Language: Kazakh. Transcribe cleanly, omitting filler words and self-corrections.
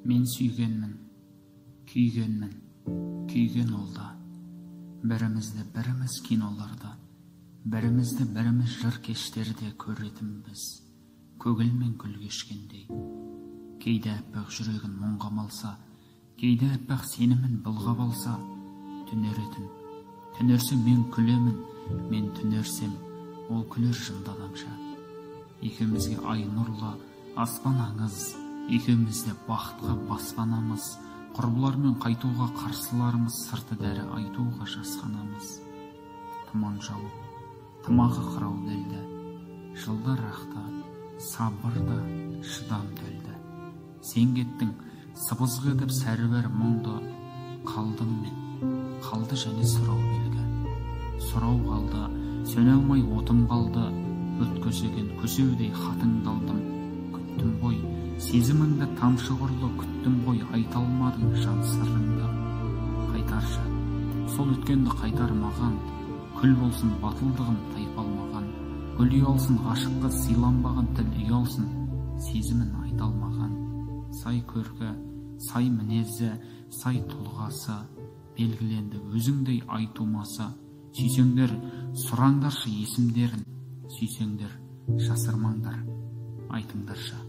Мен сүйгенмін, күйгенмін, күйген олда. Бірімізді біріміз киноларда, бірімізді біріміз жыр кештерде көретінбіз, көгіл мен күл кешкендей. Кейде әппақ жүрегін мұңға малса, кейде әппақ сенімін былғап алса, түнеретін. Түнерсе мен күлемін, мен түнерсем, ол күлер жынды адамша. Екеумізге ай нұрлы, аспан аңыз, екеумізде бақытқа баспанамыз, құрбылармен қайтуға қарсыларымыз, сырты дәрі айтуға жасқанамыз. Тұман жауып, тымағы қырау делді, жылдар ақты, сабырда, шыдам делді. Сен кеттің, сыбызғы етіп сәрібір мұңды, қалдым мен, қалды және сұрау белгі. Сұрау қалды, сөне алмай отым қалды, өткізеген көсеудей хатыңды алдым. Күттім ғой, сезіміңді тамшы құрлы күттім ғой, айта алмадың жан сырыңды. Қайтаршы, сол өткенді қайтар маған, күл болсын батылдығым тайпалмаған, гүл ұялсын ғашыққа сыйланбаған, тіл ұялсын сезімін айта алмаған. Сай көркі, сай мінезі, сай тұлғасы белгіленді өзіңдей айтумасы. Сүйсеңдер, сұраңдаршы есімдерін, сүйсеңдер, жасырмаңдар, айтыңдаршы.